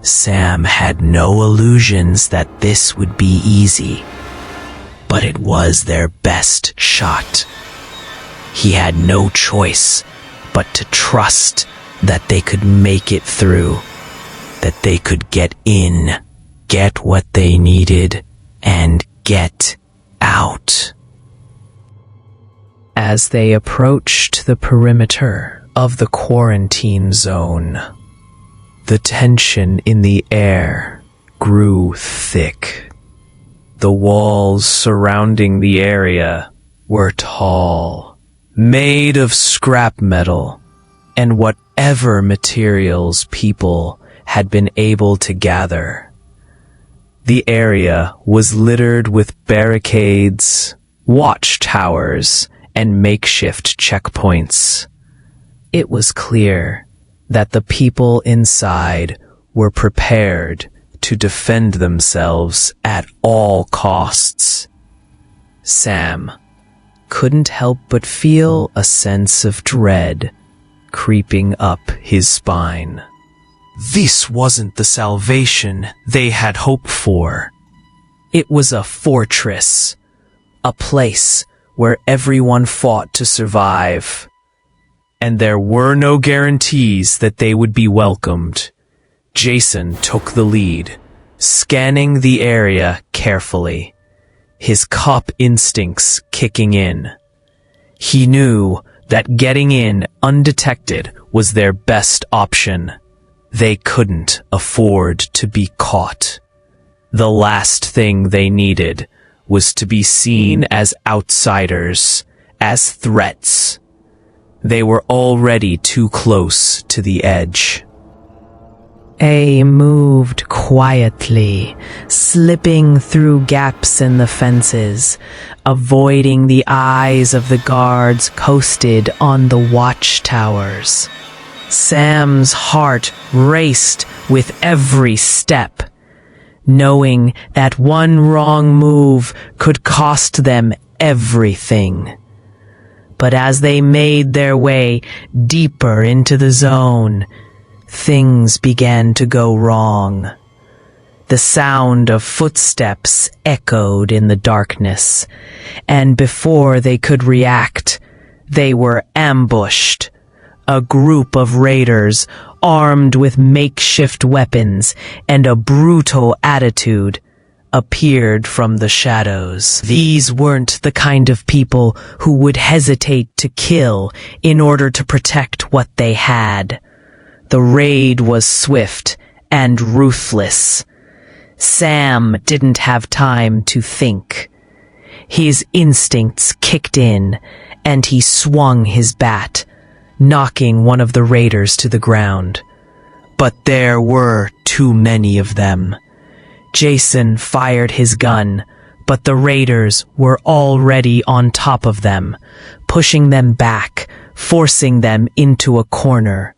Sam had no illusions that this would be easy, but it was their best shot. He had no choice but to trust that they could make it through, that they could get in, get what they needed, and get out. As they approached the perimeter of the quarantine zone, the tension in the air grew thick. The walls surrounding the area were tall, made of scrap metal and whatever materials people had been able to gather. The area was littered with barricades, watchtowers, and makeshift checkpoints. It was clear that the people inside were prepared to defend themselves at all costs. Sam couldn't help but feel a sense of dread creeping up his spine. This wasn't the salvation they had hoped for. It was a fortress, a place where everyone fought to survive, and there were no guarantees that they would be welcomed. Jason took the lead, scanning the area carefully, his cop instincts kicking in. He knew that getting in undetected was their best option. They couldn't afford to be caught. The last thing they needed was to be seen as outsiders, as threats. They were already too close to the edge. A moved quietly, slipping through gaps in the fences, avoiding the eyes of the guards posted on the watchtowers. Sam's heart raced with every step, knowing that one wrong move could cost them everything. But as they made their way deeper into the zone, things began to go wrong. The sound of footsteps echoed in the darkness, and before they could react, they were ambushed. A group of raiders, armed with makeshift weapons and a brutal attitude, appeared from the shadows. These weren't the kind of people who would hesitate to kill in order to protect what they had. The raid was swift and ruthless. Sam didn't have time to think. His instincts kicked in, and he swung his bat, knocking one of the raiders to the ground. But there were too many of them. Jason fired his gun, but the raiders were already on top of them, pushing them back, forcing them into a corner.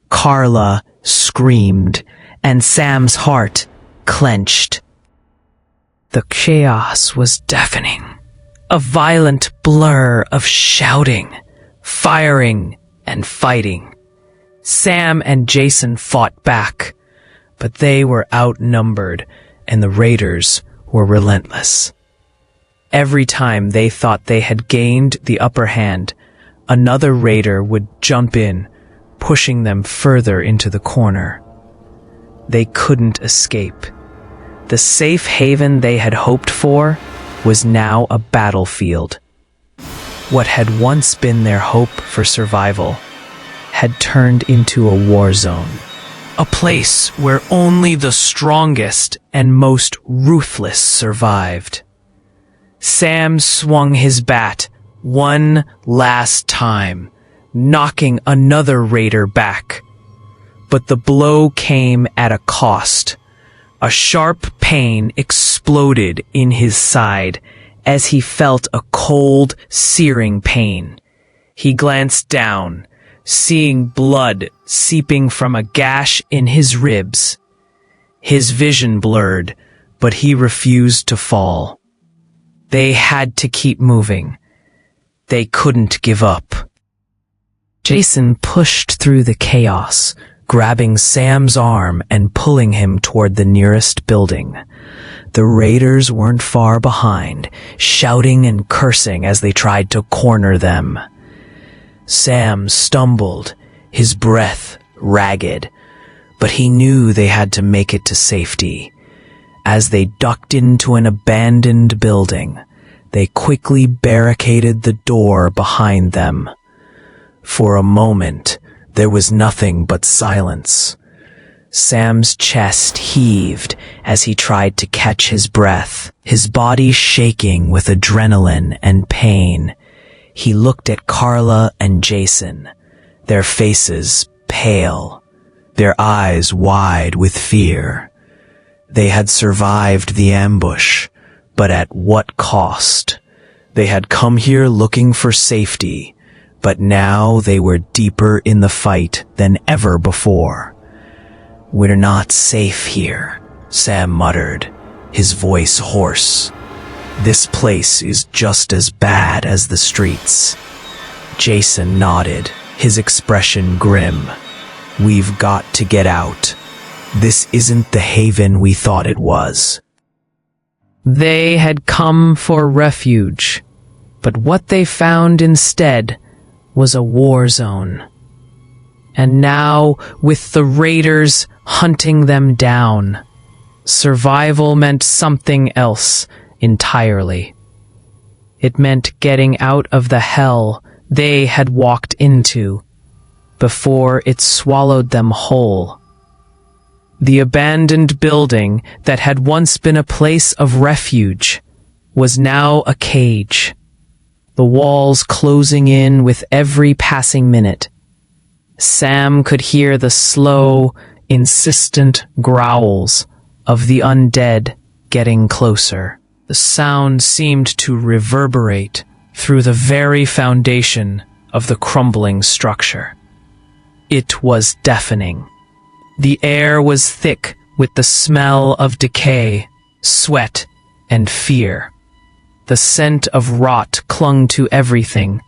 Carla screamed, and Sam's heart clenched. The chaos was deafening. A violent blur of shouting, firing, and fighting. Sam and Jason fought back, but they were outnumbered, and the raiders were relentless. Every time they thought they had gained the upper hand, another raider would jump in, pushing them further into the corner. They couldn't escape. The safe haven they had hoped for was now a battlefield. What had once been their hope for survival had turned into a war zone. A place where only the strongest and most ruthless survived. Sam swung his bat one last time, knocking another raider back. But the blow came at a cost. A sharp pain exploded in his side as he felt a cold, searing pain. He glanced down, seeing blood seeping from a gash in his ribs. His vision blurred, but he refused to fall. They had to keep moving. They couldn't give up. Jason pushed through the chaos, grabbing Sam's arm and pulling him toward the nearest building. The raiders weren't far behind, shouting and cursing as they tried to corner them. Sam stumbled, his breath ragged, but he knew they had to make it to safety. As they ducked into an abandoned building, they quickly barricaded the door behind them. For a moment, there was nothing but silence. Sam's chest heaved as he tried to catch his breath, his body shaking with adrenaline and pain. He looked at Carla and Jason, their faces pale, their eyes wide with fear. They had survived the ambush, but at what cost? They had come here looking for safety, but now they were deeper in the fight than ever before. "We're not safe here," Sam muttered, his voice hoarse. "This place is just as bad as the streets." Jason nodded, his expression grim. "We've got to get out. This isn't the haven we thought it was." They had come for refuge, but what they found instead was a war zone. And now, with the raiders hunting them down. Survival meant something else entirely. It meant getting out of the hell they had walked into before it swallowed them whole. The abandoned building that had once been a place of refuge was now a cage, the walls closing in with every passing minute. Sam could hear the slow, insistent growls of the undead getting closer. The sound seemed to reverberate through the very foundation of the crumbling structure. It was deafening. The air was thick with the smell of decay, sweat, and fear. The scent of rot clung to everything,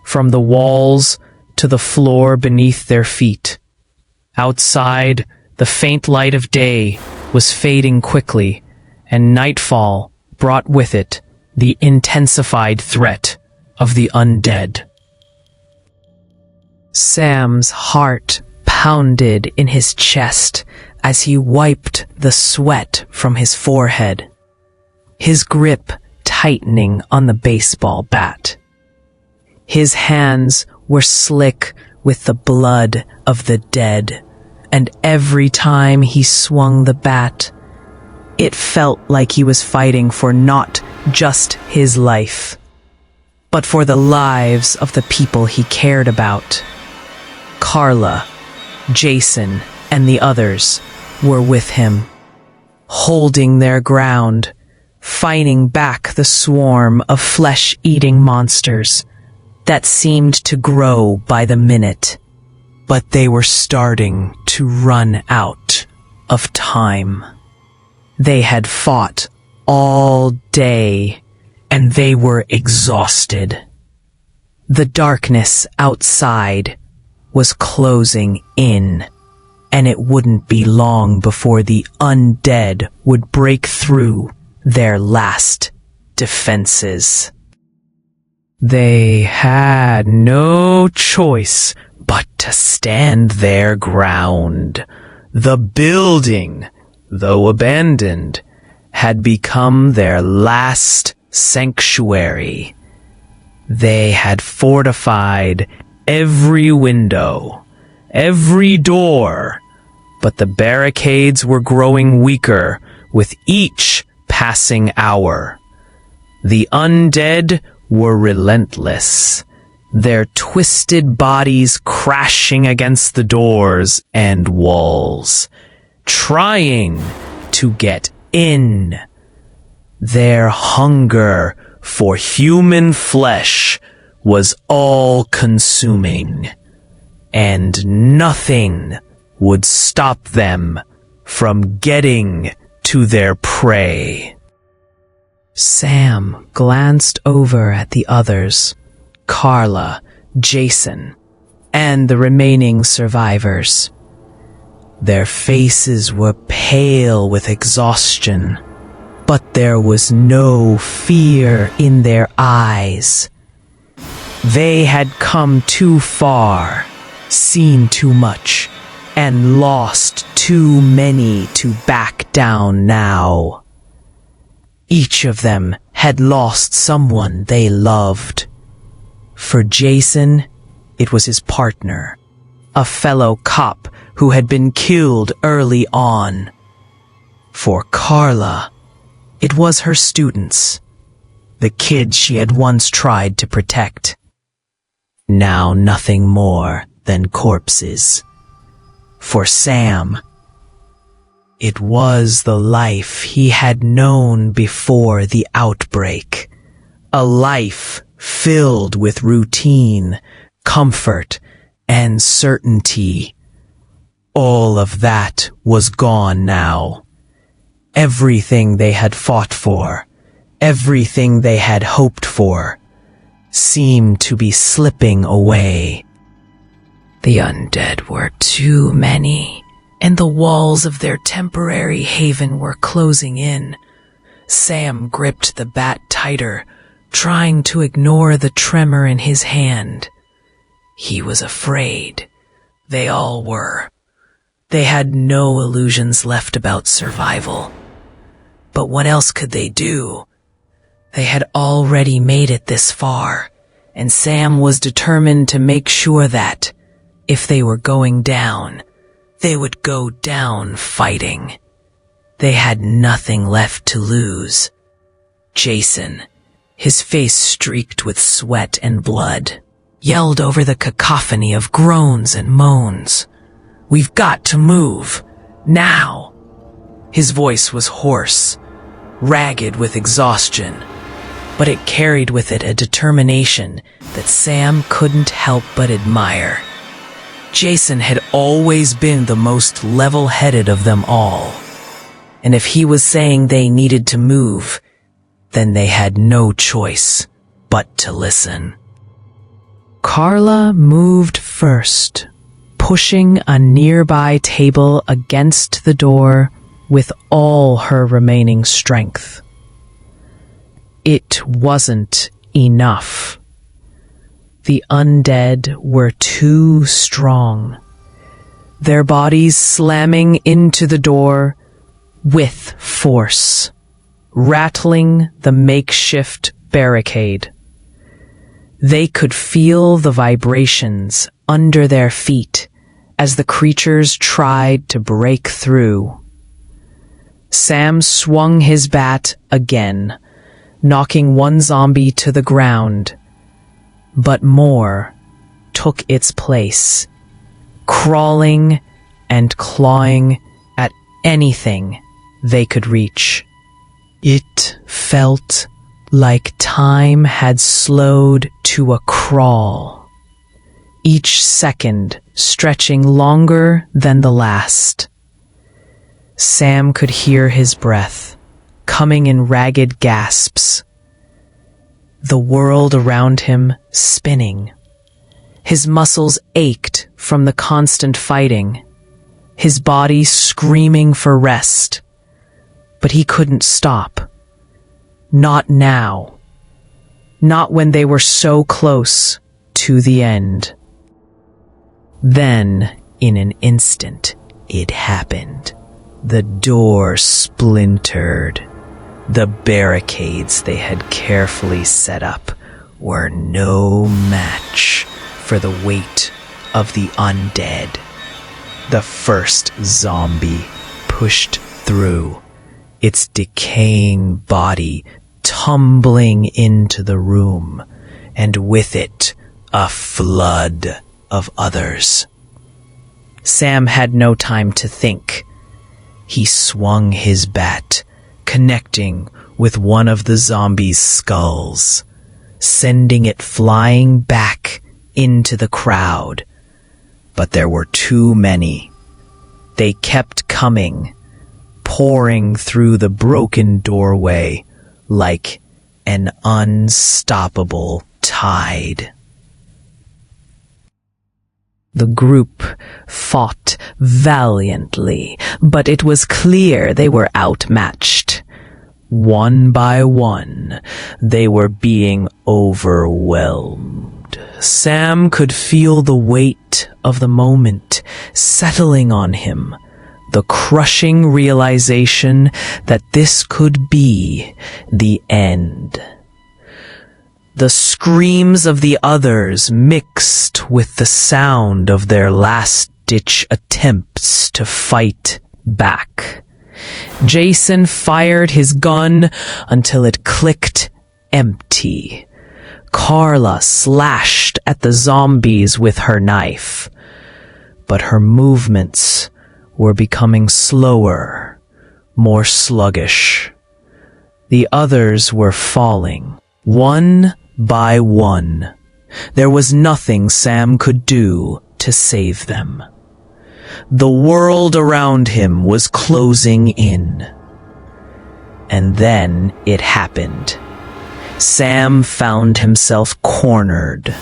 from the walls to the floor beneath their feet. Outside, the faint light of day was fading quickly, and nightfall brought with it the intensified threat of the undead. Sam's heart pounded in his chest as he wiped the sweat from his forehead, his grip tightening on the baseball bat. His hands were slick with the blood of the dead, and every time he swung the bat, it felt like he was fighting for not just his life, but for the lives of the people he cared about. Carla, Jason, and the others were with him, holding their ground, fighting back the swarm of flesh-eating monsters that seemed to grow by the minute. But they were starting to run out of time. They had fought all day, and they were exhausted. The darkness outside was closing in, and it wouldn't be long before the undead would break through their last defenses. They had no choice but to stand their ground. The building, though abandoned, had become their last sanctuary. They had fortified every window, every door, but the barricades were growing weaker with each passing hour. The undead were relentless, their twisted bodies crashing against the doors and walls, trying to get in. Their hunger for human flesh was all-consuming, and nothing would stop them from getting to their prey. Sam glanced over at the others, Carla, Jason, and the remaining survivors. Their faces were pale with exhaustion, but there was no fear in their eyes. They had come too far, seen too much, and lost too many to back down now. Each of them had lost someone they loved. For Jason, it was his partner, a fellow cop who had been killed early on. For Carla, it was her students, the kids she had once tried to protect. Now nothing more than corpses. For Sam, it was the life he had known before the outbreak. A life filled with routine, comfort, and certainty. All of that was gone now. Everything they had fought for, everything they had hoped for, seemed to be slipping away. The undead were too many, and the walls of their temporary haven were closing in. Sam gripped the bat tighter, trying to ignore the tremor in his hand. He was afraid. They all were. They had no illusions left about survival. But what else could they do? They had already made it this far, and Sam was determined to make sure that, if they were going down, they would go down fighting. They had nothing left to lose. Jason, his face streaked with sweat and blood, yelled over the cacophony of groans and moans. "We've got to move. Now!" His voice was hoarse, ragged with exhaustion, but it carried with it a determination that Sam couldn't help but admire. Jason had always been the most level-headed of them all, and if he was saying they needed to move, then they had no choice but to listen. Carla moved first, pushing a nearby table against the door with all her remaining strength. It wasn't enough. The undead were too strong, their bodies slamming into the door with force, rattling the makeshift barricade. They could feel the vibrations under their feet as the creatures tried to break through. Sam swung his bat again, knocking one zombie to the ground, but more took its place, crawling and clawing at anything they could reach. It felt like time had slowed to a crawl, each second stretching longer than the last. Sam could hear his breath, coming in ragged gasps. The world around him spinning. His muscles ached from the constant fighting, his body screaming for rest. But he couldn't stop. Not now. Not when they were so close to the end. Then, in an instant, it happened. The door splintered. The barricades they had carefully set up were no match for the weight of the undead. The first zombie pushed through, its decaying body tumbling into the room, and with it a flood of others. Sam had no time to think. He swung his bat, connecting with one of the zombies' skulls, sending it flying back into the crowd. But there were too many. They kept coming, pouring through the broken doorway like an unstoppable tide. The group fought valiantly, but it was clear they were outmatched. One by one, they were being overwhelmed. Sam could feel the weight of the moment settling on him, the crushing realization that this could be the end. The screams of the others mixed with the sound of their last-ditch attempts to fight back. Jason fired his gun until it clicked empty. Carla slashed at the zombies with her knife, but her movements were becoming slower, more sluggish. The others were falling, one by one. There was nothing Sam could do to save them. The world around him was closing in. And then it happened. Sam found himself cornered,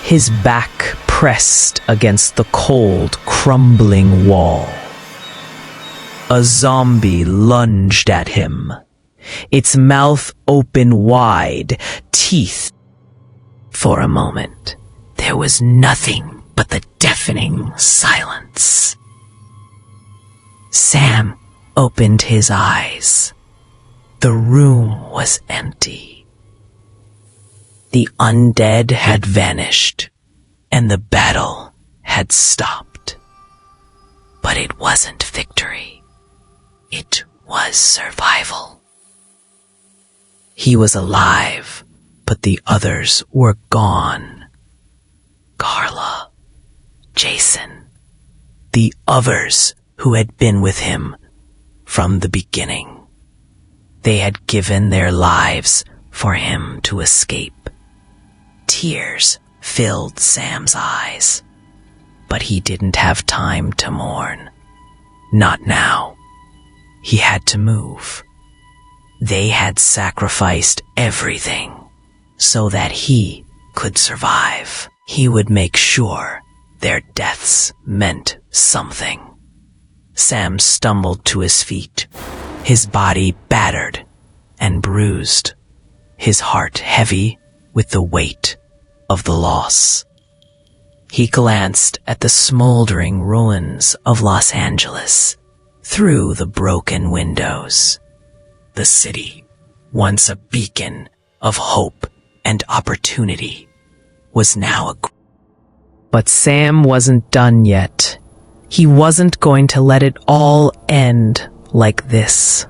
his back pressed against the cold, crumbling wall. A zombie lunged at him, its mouth open wide, teeth. For a moment, there was nothing but the deafening silence. Sam opened his eyes. The room was empty. The undead had vanished, and the battle had stopped. But it wasn't victory. It was survival. He was alive, but the others were gone. Carla, Jason, the others who had been with him from the beginning. They had given their lives for him to escape. Tears filled Sam's eyes, but he didn't have time to mourn. Not now. He had to move. They had sacrificed everything so that he could survive. He would make sure their deaths meant something. Sam stumbled to his feet, his body battered and bruised, his heart heavy with the weight of the loss. He glanced at the smoldering ruins of Los Angeles through the broken windows. The city, once a beacon of hope and opportunity, was now But Sam wasn't done yet. He wasn't going to let it all end like this.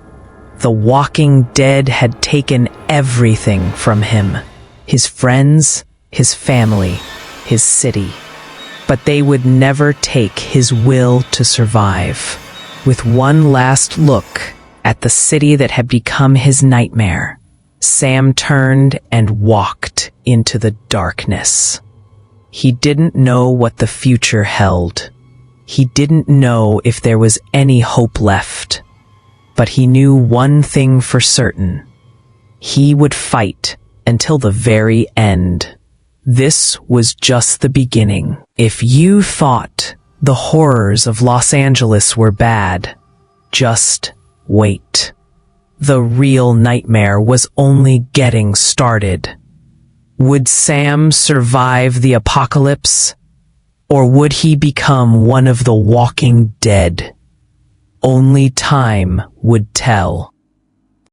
The walking dead had taken everything from him. His friends, his family, his city. But they would never take his will to survive. With one last look at the city that had become his nightmare, Sam turned and walked into the darkness. He didn't know what the future held. He didn't know if there was any hope left. But he knew one thing for certain. He would fight until the very end. This was just the beginning. If you thought the horrors of Los Angeles were bad, just wait. The real nightmare was only getting started. Would Sam survive the apocalypse? Or would he become one of the walking dead? Only time would tell.